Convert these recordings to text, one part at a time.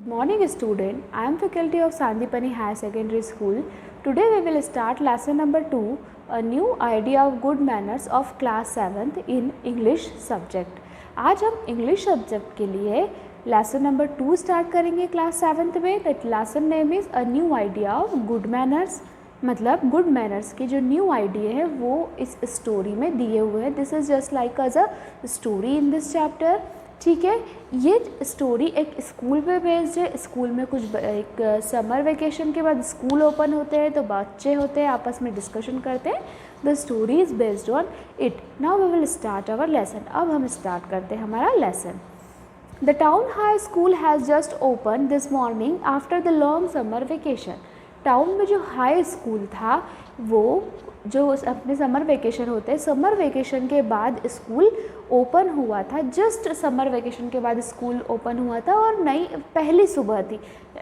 Morning student, I am faculty of Sandipani Higher Secondary School. Today we will start lesson number 2, a new idea of good manners of class 7th in English subject. आज हम English subject के लिए lesson number 2 start करेंगे class 7th में. That lesson name is a new idea of good manners. मतलब good manners की जो new idea है वो इस स्टोरी में दिए हुए हैं. This is just like a story in this chapter. ठीक है, ये स्टोरी एक स्कूल पे बेस्ड है. स्कूल में कुछ एक समर वेकेशन के बाद स्कूल ओपन होते हैं तो बच्चे होते हैं आपस में डिस्कशन करते हैं. The story is based on it. Now we will start our lesson. अब हम स्टार्ट करते हैं हमारा लेसन. The town high school has just open this morning after the long summer vacation. Town में जो हाई स्कूल था वो जो अपने समर वेकेशन होते हैं, समर वेकेशन के बाद स्कूल ओपन हुआ था. जस्ट समर वेकेशन के बाद स्कूल ओपन हुआ था और नई पहली सुबह थी.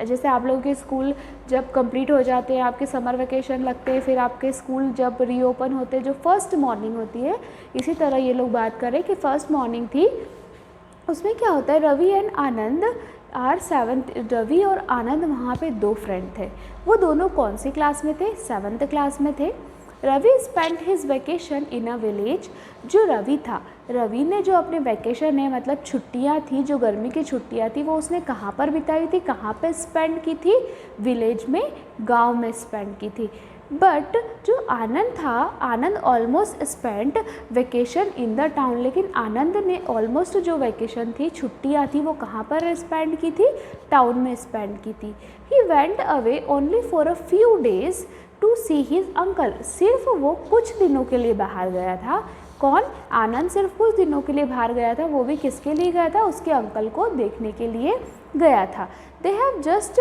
जैसे आप लोगों के स्कूल जब कंप्लीट हो जाते हैं, आपके समर वेकेशन लगते हैं, फिर आपके स्कूल जब रीओपन होते हैं जो फर्स्ट मॉर्निंग होती है, इसी तरह ये लोग बात करें कि फ़र्स्ट मॉर्निंग थी. उसमें क्या होता है, Ravi and Anand are 7th. Ravi और आनंद वहाँ पे दो फ्रेंड थे. वो दोनों कौन सी क्लास में थे? 7th क्लास में थे. Ravi spent his vacation in a village. जो रवि था, रवि ने जो अपने वेकेशन है मतलब छुट्टियाँ थी, जो गर्मी की छुट्टियाँ थी, वो उसने कहाँ पर बिताई थी, कहाँ पे स्पेंड की थी? विलेज में, गांव में स्पेंड की थी. बट जो आनंद था, Anand almost spend vacation in the town. लेकिन आनंद ने ऑलमोस्ट जो वेकेशन थी, छुट्टियाँ थी, वो कहाँ पर स्पेंड की थी? टाउन में स्पेंड की थी. He went away only for a few days to see his uncle. सिर्फ वो कुछ दिनों के लिए बाहर गया था. कौन? आनंद सिर्फ कुछ दिनों के लिए बाहर गया था. वो भी किसके लिए गया था? उसके अंकल को देखने के लिए गया था. दे हैव जस्ट,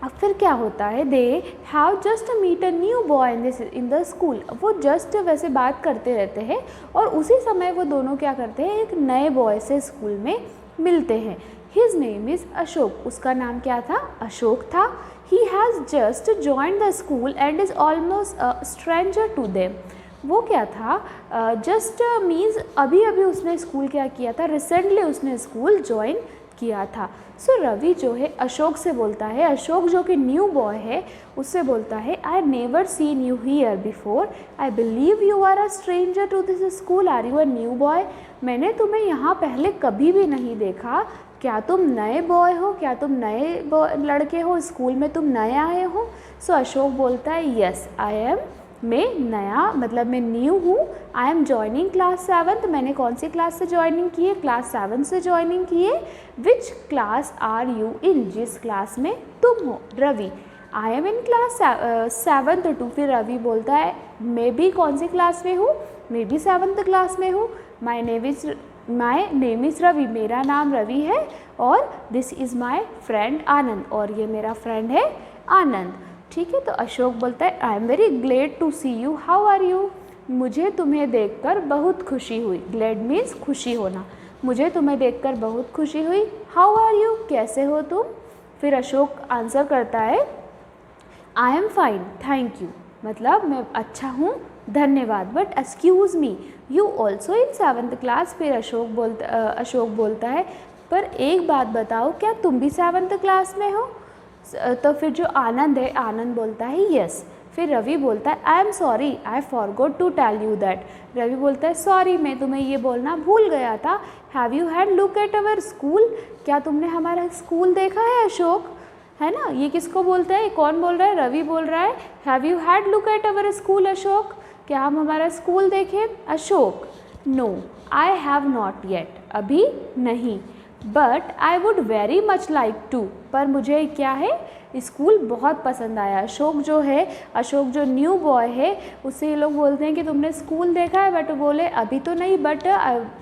अब फिर क्या होता है, they have just meet a new boy in the school. वो जस्ट वैसे बात करते रहते हैं और उसी समय वो दोनों क्या करते हैं, एक नए बॉय से स्कूल में मिलते हैं. His name is Ashok. उसका नाम क्या था? अशोक था. He has just join the school and is almost a stranger to them. वो क्या था, जस्ट मीन्स अभी अभी उसने स्कूल क्या किया था, रिसेंटली उसने स्कूल ज्वाइन किया था. सो रवि जो है अशोक से बोलता है, अशोक जो कि न्यू बॉय है उससे बोलता है, I never seen you here before. I believe you are a stranger to this school. Are you a new boy? मैंने तुम्हें यहाँ पहले कभी भी नहीं देखा. क्या तुम नए बॉय हो? क्या तुम नए लड़के हो? स्कूल में तुम नए आए हो? सो अशोक बोलता है, यस आई एम. मैं नया मतलब मैं न्यू हूँ. I am joining class 7th. मैंने कौन सी क्लास से ज्वाइनिंग की है? क्लास 7 से ज्वाइनिंग की है. Which class are you in? जिस क्लास में तुम हो. Ravi, I am in class 7th too. फिर रवि बोलता है, मैं भी कौन सी क्लास में हूँ? मैं भी 7th क्लास में हूँ. My name is Ravi. मेरा नाम रवि है. और this is my friend Anand. और ये मेरा फ्रेंड है आनंद. ठीक है, तो अशोक बोलता है, I am very glad to see you. How are you? मुझे तुम्हें देखकर बहुत खुशी हुई. ग्लेड मीन्स खुशी होना. मुझे तुम्हें देखकर बहुत खुशी हुई. How are you? कैसे हो तुम? फिर अशोक आंसर करता है, I am fine thank you. मतलब मैं अच्छा हूँ, धन्यवाद. But excuse me, you also in 7th class. फिर अशोक बोलता है, पर एक बात बताओ, क्या तुम भी 7th क्लास में हो? तो फिर जो आनंद है, आनंद बोलता है, यस. फिर रवि बोलता है, I am sorry, I forgot to tell you that. Ravi बोलता है, सॉरी, मैं तुम्हें ये बोलना भूल गया था. Have you had look at our school? क्या तुमने हमारा स्कूल देखा है? अशोक, है ना? ये किसको बोलता है? कौन बोल रहा है? रवि बोल रहा है. Have you had look at our school Ashok? क्या हम हमारा स्कूल देखें? Ashok, no I have not yet. अभी नहीं. But I would very much like to. पर मुझे क्या है, स्कूल बहुत पसंद आया. अशोक जो है, अशोक जो न्यू बॉय है, उससे ये लोग बोलते हैं कि तुमने स्कूल देखा है? बट बोले अभी तो नहीं, बट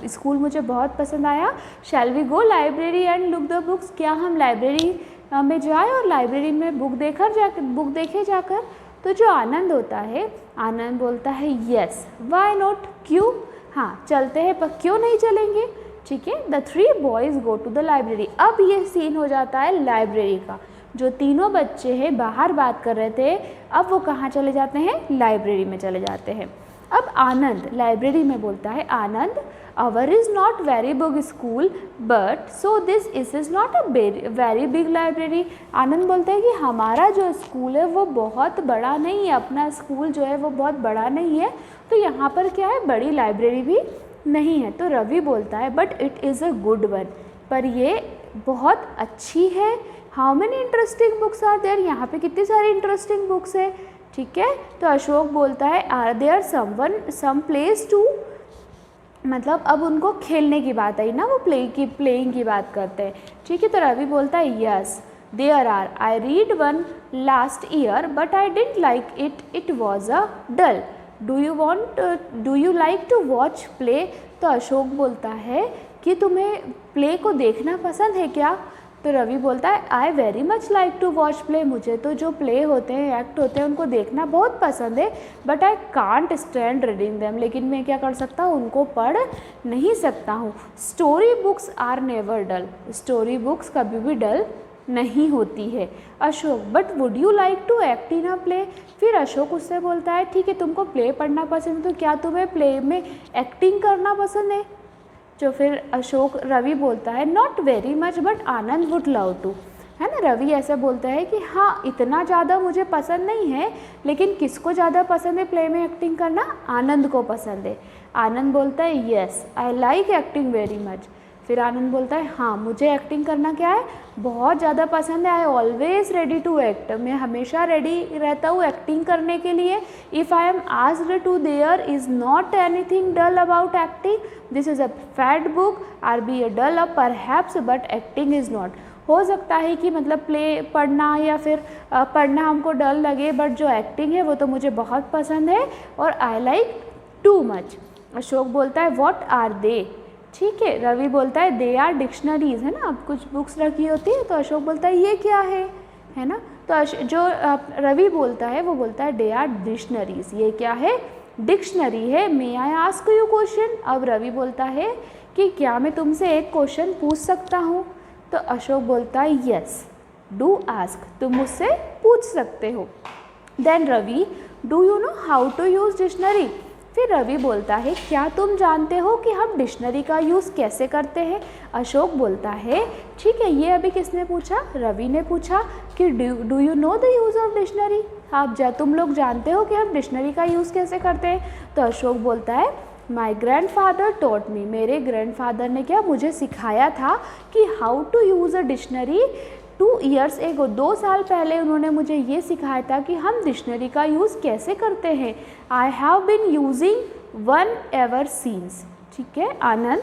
स्कूल मुझे बहुत पसंद आया. Shall we go library and look the books? क्या हम लाइब्रेरी में जाए और लाइब्रेरी में बुक देखे जाकर? तो जो आनंद होता है, आनंद बोलता है, येस वाई नॉट. क्यों? हाँ चलते हैं. पर क्यों नहीं चलेंगे? ठीक है. The 3 boys go to the library. अब ये सीन हो जाता है लाइब्रेरी का. जो तीनों बच्चे हैं बाहर बात कर रहे थे, अब वो कहाँ चले जाते हैं? लाइब्रेरी में चले जाते हैं. अब आनंद लाइब्रेरी में बोलता है, Anand our is not very big school but so this is not a very big library. Anand बोलता है कि हमारा जो स्कूल है वो बहुत बड़ा नहीं है, अपना स्कूल जो है वो बहुत बड़ा नहीं है, तो यहाँ पर क्या है, बड़ी लाइब्रेरी भी नहीं है। तो रवि बोलता है but it is a good one, पर ये बहुत अच्छी है। How many interesting books are there, यहाँ पे कितनी सारी इंटरेस्टिंग बुक्स है, ठीक है। तो अशोक बोलता है are there some plays too, मतलब अब उनको खेलने की बात आई ना, वो प्लेइंग की बात करते हैं, ठीक है। तो रवि बोलता है yes there are, I read one last year but I didn't like it, it was a dull, do you like to watch play. तो अशोक बोलता है कि तुम्हें प्ले को देखना पसंद है क्या। तो रवि बोलता है I very much like to watch play, मुझे तो जो प्ले होते हैं, एक्ट होते हैं, उनको देखना बहुत पसंद है, but I can't stand reading them, लेकिन मैं क्या कर सकता हूँ, उनको पढ़ नहीं सकता हूँ। Story books are never dull, story books कभी भी डल नहीं होती है। Ashok but would you like to act in a play, फिर अशोक उससे बोलता है ठीक है तुमको प्ले पढ़ना पसंद है, तो क्या तुम्हें प्ले में एक्टिंग करना पसंद है। जो फिर अशोक रवि बोलता है not very much but Anand would love to, है ना। रवि ऐसा बोलता है कि हाँ इतना ज़्यादा मुझे पसंद नहीं है, लेकिन किसको ज़्यादा पसंद है प्ले में एक्टिंग करना, आनंद को पसंद है। आनंद बोलता है yes I like acting very much, फिर आनंद बोलता है हाँ मुझे एक्टिंग करना क्या है, बहुत ज़्यादा पसंद है। I always ready to act, मैं हमेशा रेडी रहता हूँ एक्टिंग करने के लिए। If I am asked to, there is not anything dull about acting, this is a fat book, are be a dull a perhaps but acting is not. हो सकता है कि मतलब प्ले पढ़ना या फिर पढ़ना हमको डल लगे, बट जो एक्टिंग है वो तो मुझे बहुत पसंद है और I like too much. Ashok बोलता है व्हाट आर दे, ठीक है। रवि बोलता है दे आर डिक्शनरीज, है ना, अब कुछ बुक्स रखी होती है, तो अशोक बोलता है ये क्या है ना। तो जो रवि बोलता है वो बोलता है दे आर डिक्शनरीज, ये क्या है, डिक्शनरी है। मे आई आस्क यू क्वेश्चन, अब रवि बोलता है कि क्या मैं तुमसे एक क्वेश्चन पूछ सकता हूँ। तो अशोक बोलता है यस डू आस्क, तुम मुझसे पूछ सकते हो। Then Ravi do you know how to use dictionary, फिर रवि बोलता है क्या तुम जानते हो कि हम डिक्शनरी का यूज़ कैसे करते हैं। अशोक बोलता है ठीक है, ये अभी किसने पूछा, रवि ने पूछा कि do you know the use of dictionary, तुम लोग जानते हो कि हम डिक्शनरी का यूज़ कैसे करते हैं। तो अशोक बोलता है माई ग्रैंडफादर टॉट मी, मेरे ग्रैंडफादर ने क्या मुझे सिखाया था कि how to use a dictionary 2 years ago, 2 साल पहले उन्होंने मुझे ये सिखाया था कि हम डिक्शनरी का यूज़ कैसे करते हैं। I have been using one ever scenes, ठीक है। आनंद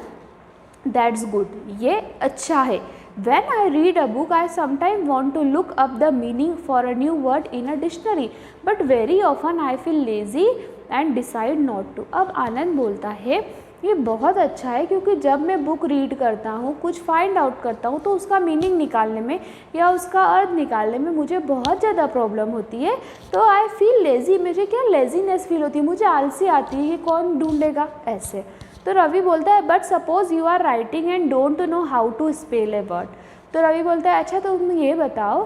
दैट्स गुड, ये अच्छा है। When I read a book, I sometimes want to look up the meaning for a new word in a dictionary, but very often I feel lazy and decide not to. अब आनंद बोलता है ये बहुत अच्छा है, क्योंकि जब मैं बुक रीड करता हूँ, कुछ फाइंड आउट करता हूँ, तो उसका मीनिंग निकालने में या उसका अर्थ निकालने में मुझे बहुत ज़्यादा प्रॉब्लम होती है। तो आई फील लेज़ी, मुझे क्या लेज़ीनेस फील होती है, मुझे आलसी आती है, कौन ढूंढेगा ऐसे। तो रवि बोलता है but suppose you are writing and don't know how to spell a word. तो रवि बोलता है अच्छा तुम ये बताओ,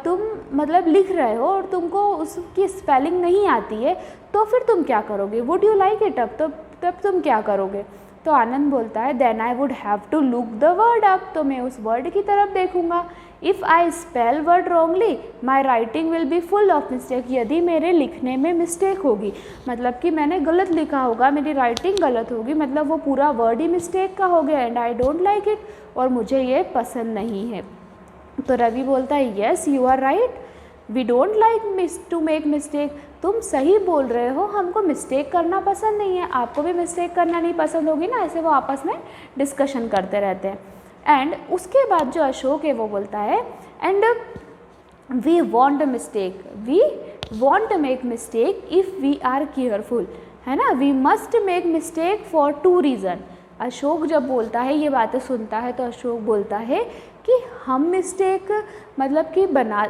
तुम मतलब लिख रहे हो और तुमको उसकी स्पेलिंग नहीं आती है, तो फिर तुम क्या करोगे, वुड यू लाइक इट, तब तुम क्या करोगे। तो आनंद बोलता है then I would have to look the word up, तो मैं उस वर्ड की तरफ देखूंगा। If I spell word wrongly my writing will be full of mistake, यदि मेरे लिखने में मिस्टेक होगी, मतलब कि मैंने गलत लिखा होगा, मेरी राइटिंग गलत होगी, मतलब वो पूरा वर्ड ही मिस्टेक का हो गया, and I don't like it, और मुझे ये पसंद नहीं है। तो रवि बोलता है yes you are right, we don't like to make mistake, तुम सही बोल रहे हो, हमको मिस्टेक करना पसंद नहीं है, आपको भी मिस्टेक करना नहीं पसंद होगी ना। ऐसे वो आपस में डिस्कशन करते रहते हैं। एंड उसके बाद जो अशोक है वो बोलता है and we want a mistake, we want to make mistake if we are careful, है ना, we must make mistake for 2 reason. Ashok जब बोलता है ये बातें सुनता है तो अशोक बोलता है कि हम मिस्टेक मतलब कि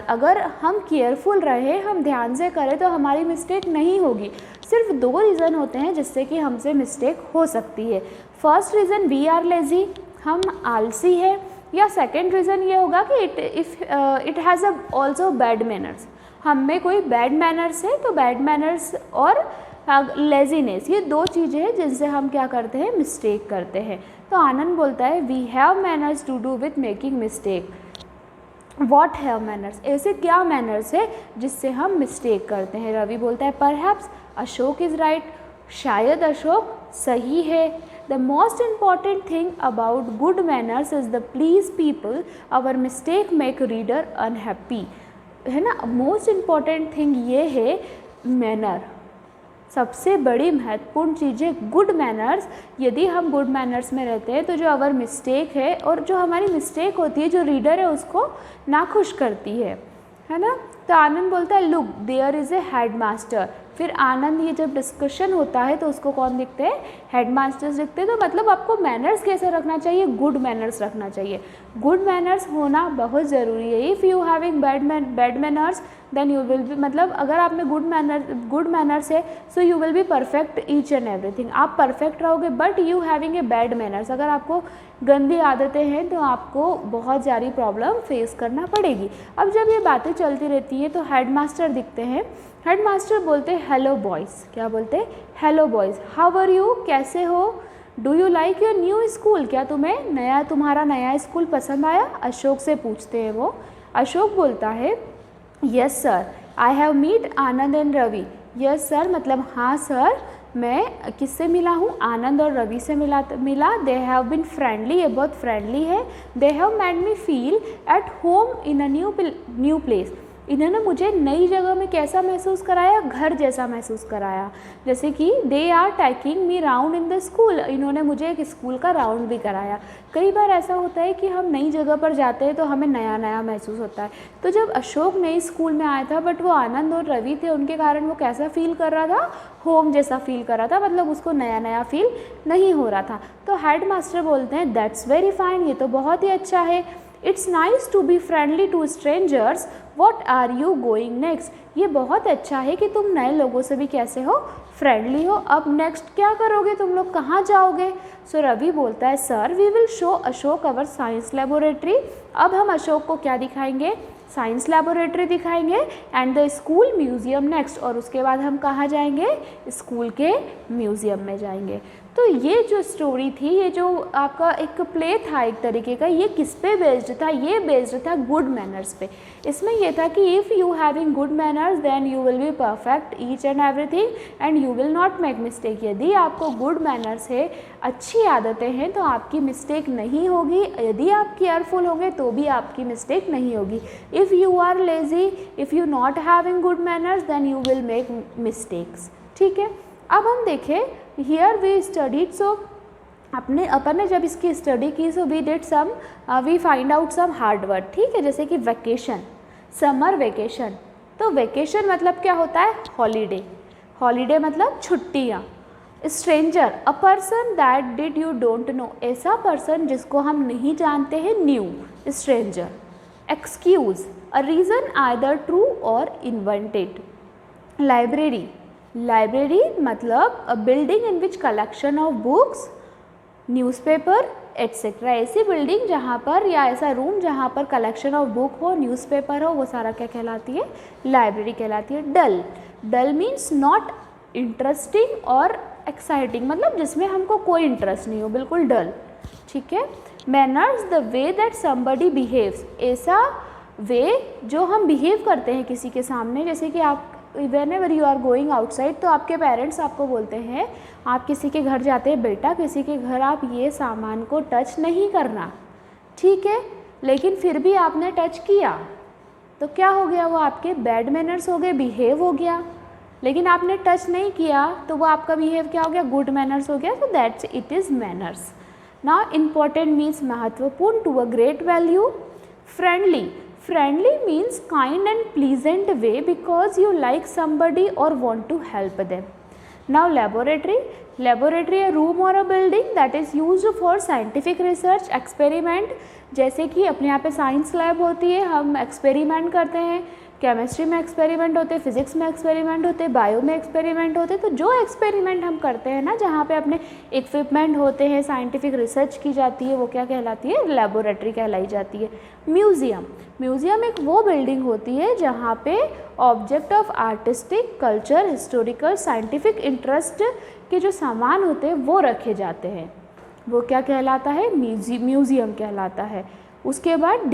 अगर हम केयरफुल रहे, हम ध्यान से करें तो हमारी मिस्टेक नहीं होगी। सिर्फ 2 रीज़न होते हैं जिससे कि हमसे मिस्टेक हो सकती है। First reason we are lazy, हम आलसी है, या सेकेंड रीज़न ये होगा कि it has a also bad manners, हम में कोई बैड मैनर्स है, तो बैड मैनर्स और लेजीनेस, ये दो चीज़ें हैं जिनसे हम क्या करते हैं, मिस्टेक करते हैं। तो आनंद बोलता है we have manners to do with making mistake. What have manners, ऐसे क्या मैनर्स है जिससे हम मिस्टेक करते हैं। रवि बोलता है परहैप्स अशोक इज़ राइट, शायद अशोक सही है। The most important thing about good manners is the please people, our mistake make reader unhappy, है ना। मोस्ट इम्पॉर्टेंट थिंग ये है मैनर, सबसे बड़ी महत्वपूर्ण चीज़ है गुड मैनर्स। यदि हम गुड मैनर्स में रहते हैं तो जो अवर मिस्टेक है और जो हमारी मिस्टेक होती है, जो रीडर है उसको नाखुश करती है ना। तो आनंद बोलता है look there is a head master. फिर आनंद, ये जब डिस्कशन होता है तो उसको कौन दिखते हैं, हेड मास्टर्स दिखते हैं। तो मतलब आपको मैनर्स कैसे रखना चाहिए, गुड मैनर्स रखना चाहिए। गुड मैनर्स होना बहुत ज़रूरी है। If you having bad manners then you will be, मतलब अगर आप में गुड मैनर्स है so you will be perfect each and everything, आप परफेक्ट रहोगे। But you having a bad manners, अगर आपको गंदी आदतें हैं तो आपको बहुत सारी प्रॉब्लम फेस करना पड़ेगी। अब जब ये बातें चलती रहती हैं तो हेड मास्टर दिखते हैं। हेड मास्टर बोलते हैं हेलो बॉयज़, क्या बोलते हैं, hello boys, how are you, कैसे हो, do you like your new school, क्या तुम्हारा नया स्कूल पसंद आया, अशोक से पूछते हैं वो। अशोक बोलता है yes sir, I have meet Anand and Ravi. Yes sir मतलब हाँ सर, मैं किससे मिला हूँ, आनंद और रवि से मिला। दे हैव बिन फ्रेंडली, ये बहुत फ्रेंडली है। They have made me feel at home in a new place, इन्होंने मुझे नई जगह में कैसा महसूस कराया, घर जैसा महसूस कराया। जैसे कि they are taking me round in the school, इन्होंने मुझे एक स्कूल का राउंड भी कराया। कई बार ऐसा होता है कि हम नई जगह पर जाते हैं तो हमें नया नया महसूस होता है। तो जब अशोक नई स्कूल में आया था बट वो आनंद और रवि थे, उनके कारण वो कैसा फील कर रहा था, होम जैसा फील कर रहा था, मतलब उसको नया नया फील नहीं हो रहा था। तो हेड मास्टर बोलते हैं दैट्स वेरी फाइन, ये तो बहुत ही अच्छा है। It's nice to be friendly to strangers, what are you going next, ये बहुत अच्छा है कि तुम नए लोगों से भी कैसे हो, फ्रेंडली हो। अब नेक्स्ट क्या करोगे, तुम लोग कहाँ जाओगे। सो रवि बोलता है sir we will show Ashok our science laboratory, अब हम अशोक को क्या दिखाएंगे, साइंस लेबोरेटरी दिखाएंगे, and the school museum next, और उसके बाद हम कहाँ जाएंगे, स्कूल के म्यूज़ियम में जाएंगे। तो ये जो स्टोरी थी, ये जो आपका एक प्ले था एक तरीके का, ये किस पे बेस्ड था, ये बेस्ड था गुड मैनर्स पे। इसमें यह था कि if you having good manners then you will be perfect each and everything and you will not make mistake. यदि आपको गुड मैनर्स है, अच्छी आदतें हैं, तो आपकी मिस्टेक नहीं होगी। यदि आप केयरफुल होंगे तो भी आपकी मिस्टेक नहीं होगी। If you are lazy, if you not having good manners then you will make mistakes. ठीक है, अब हम देखें हियर वी स्टडीड, सो अपन ने जब इसकी स्टडी की so we did some, we find out some hard word. ठीक है, जैसे कि वैकेशन, समर वेकेशन। तो वेकेशन मतलब क्या होता है, हॉलीडे, हॉलीडे मतलब छुट्टियाँ। Stranger, a person that did you don't know, ऐसा पर्सन जिसको हम नहीं जानते हैं, new, stranger. Excuse, a reason either true or invented. Library, library मतलब a building in which collection of books, newspaper etcetera, ऐसी बिल्डिंग जहाँ पर, या ऐसा रूम जहाँ पर कलेक्शन ऑफ बुक हो, न्यूज़पेपर हो, वो सारा क्या कहलाती है, लाइब्रेरी कहलाती है। Dull, dull means not interesting or exciting, मतलब जिसमें हमको कोई इंटरेस्ट नहीं हो, बिल्कुल डल। ठीक है। Manners, the way that somebody behaves, ऐसा वे जो हम बिहेव करते हैं किसी के सामने। जैसे कि आप whenever you are going outside, तो आपके पेरेंट्स आपको बोलते हैं, आप किसी के घर जाते हैं, बेटा किसी के घर आप ये सामान को टच नहीं करना, ठीक है, लेकिन फिर भी आपने टच किया तो क्या हो गया, वो आपके बैड मैनर्स हो गए, बिहेव हो गया। लेकिन आपने टच नहीं किया तो वो आपका बिहेव क्या हो गया, गुड मैनर्स हो गया। तो that's it is manners. Now important means महत्वपूर्ण, to a great value. Friendly, friendly means kind and pleasant way because you like somebody or want to help them. Now laboratory, laboratory a room or a building that is used for scientific research, experiment, जैसे कि अपने यहाँ पे science lab होती है, हम experiment करते हैं, केमिस्ट्री में एक्सपेरिमेंट होते, फिजिक्स में एक्सपेरिमेंट होते, बायो में एक्सपेरिमेंट होते। तो जो एक्सपेरिमेंट हम करते हैं ना, जहाँ पे अपने इक्विपमेंट होते हैं, साइंटिफिक रिसर्च की जाती है, वो क्या कहलाती है? लेबोरेटरी कहलाई जाती है। म्यूज़ियम, म्यूज़ियम एक वो बिल्डिंग होती है जहाँ पे object of artistic, culture, historical, scientific interest के जो सामान होते हैं वो रखे जाते हैं, वो क्या कहलाता है? म्यूज़ियम कहलाता है। उसके बाद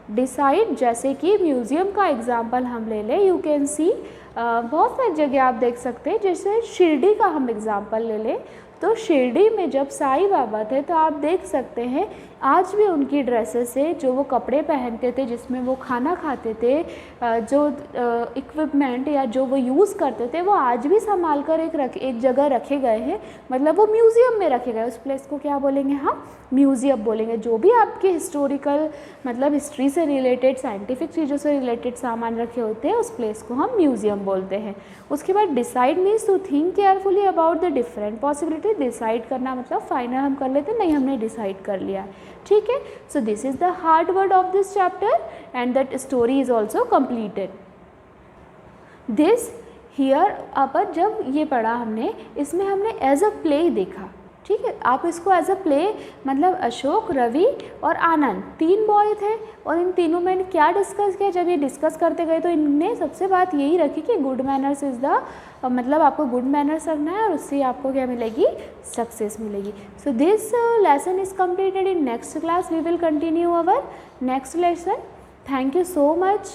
डिसाइड, जैसे कि म्यूज़ियम का एग्जांपल हम ले लें, यू कैन सी बहुत सारी जगह आप देख सकते हैं। जैसे शिरडी का हम एग्जांपल ले लें, तो शिरडी में जब साईं बाबा थे तो आप देख सकते हैं आज भी उनकी ड्रेसेस से, जो वो कपड़े पहनते थे, जिसमें वो खाना खाते थे, जो इक्विपमेंट या जो वो यूज़ करते थे, वो आज भी संभाल कर एक जगह रखे गए हैं। मतलब वो म्यूज़ियम में रखे गए। उस प्लेस को क्या बोलेंगे हम? म्यूज़ियम बोलेंगे। जो भी आपके हिस्टोरिकल, मतलब हिस्ट्री से रिलेटेड, साइंटिफिक चीज़ों से रिलेटेड सामान रखे होते हैं, उस प्लेस को हम म्यूज़ियम बोलते हैं। उसके बाद decide means to think carefully about the different possibility. Decide करना मतलब फाइनल हम कर लेते, नहीं हमने डिसाइड कर लिया, ठीक है। So this is the hard word of this chapter and that story is also completed. This here अपन जब ये पढ़ा हमने, इसमें हमने एज अ प्ले देखा, ठीक है। आप इसको एज अ प्ले, मतलब अशोक, रवि और आनंद 3 बॉय थे, और इन तीनों में क्या डिस्कस किया? जब ये डिस्कस करते गए तो इनने सबसे बात यही रखी कि गुड मैनर्स इज़ द, मतलब आपको गुड मैनर्स रखना है और उससे आपको क्या मिलेगी? सक्सेस मिलेगी। So this lesson is completed. In next class we will continue our next lesson. Thank you so much.